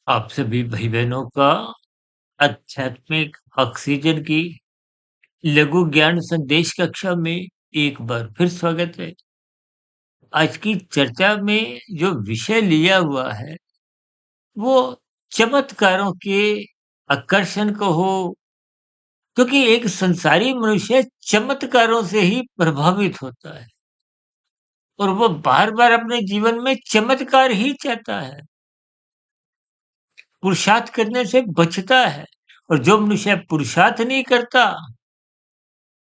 आप सभी भाई-बहनों का आध्यात्मिक ऑक्सीजन की लघु ज्ञान संदेश कक्षा में एक बार फिर स्वागत है। आज की चर्चा में जो विषय लिया हुआ है, वो चमत्कारों के आकर्षण कहो, क्योंकि एक संसारी मनुष्य चमत्कारों से ही प्रभावित होता है और वो बार-बार अपने जीवन में चमत्कार ही चाहता है। पुरुषार्थ करने से बचता है और जो मनुष्य पुरुषार्थ नहीं करता,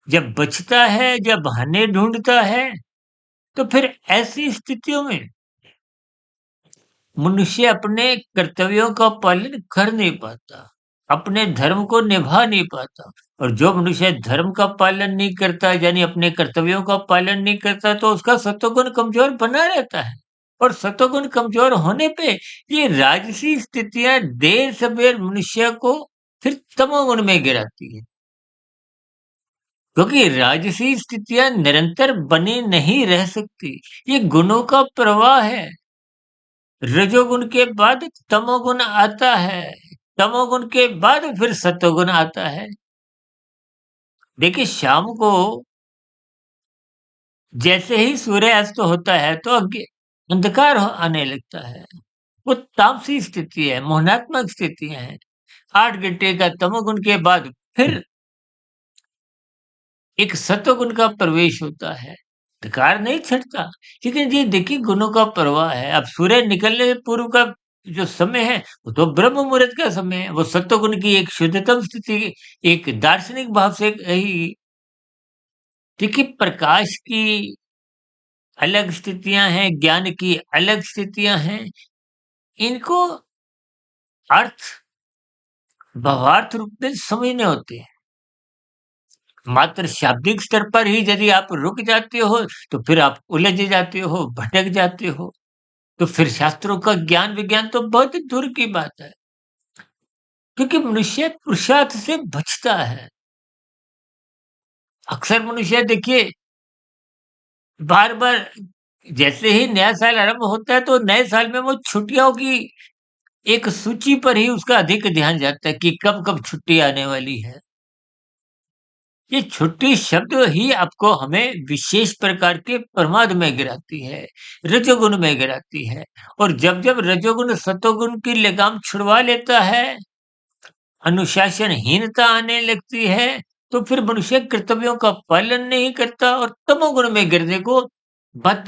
जब बचता है, जब बहाने ढूँढता है, तो फिर ऐसी स्थितियों में मनुष्य अपने कर्तव्यों का पालन कर नहीं पाता, अपने धर्म को निभा नहीं पाता और जो मनुष्य धर्म का पालन नहीं करता, यानी अपने कर्तव्यों का पालन नहीं करता, तो उसका सत्वगुण कमज़ोर बना रहता है और सत्वगुण कमज़ोर होने पे ये राजसी स्थितियाँ देर-सबेर मनुष्य को फिर तमोगुण में गिराती है। क्योंकि राजसी स्थितियाँ निरंतर बनी नहीं रह सकती। ये गुणों का प्रवाह है। रजोगुण के बाद तमोगुण आता है। तमोगुण के बाद फिर सतोगुण आता है। देखिए शाम को जैसे ही सूर्यास्त होता है तो अंधकार आने लगता है। वो तामसी स्थिति है, मोहनात्मक स्थितियाँ हैं। 8 घंटे का तमोगुण के बाद फिर एक सत्वगुण का प्रवेश होता है। अंधकार नहीं छँटता, लेकिन ये देखिए गुणों का प्रवाह है। अब सूर्य निकलने से पूर्व का जो समय है, वो तो ब्रह्म मुहूर्त का समय है। वो सत्वगुण की एक शुद्धतम स्थिति, एक दार्शनिक भाव से कही देखिए प्रकाश की अलग स्थितियाँ हैं, ज्ञान की अलग स्थितियाँ हैं। इनको अर्थ, भावार्थ रूप में समझने होते हैं। मात्र शाब्दिक स्तर पर ही यदि आप रुक जाते हो, तो फिर आप उलझ जाते हो, भटक जाते हो। तो फिर शास्त्रों का ज्ञान विज्ञान तो बहुत दूर की बात है। क्योंकि मनुष्य पुरुषार्थ से बचता है। अक्सर मनुष्य देखिए बार-बार जैसे ही नया साल आरंभ होता है, तो नए साल में वो छुट्टियों की एक सूची पर ही उसका अधिक ध्यान जाता है कि कब-कब छुट्टी आने वाली है। ये छुट्टी शब्द ही आपको हमें विशेष प्रकार के प्रमाद में गिराती है, रजोगुण में गिराती है और जब-जब रजोगुण सतोगुण की लगाम छुड़वा लेता है, अनुशासनहीनता आने लगती है, तो फिर मनुष्य कर्तव्यों का पालन नहीं करता और तमोगुण में गिरने को बाध्य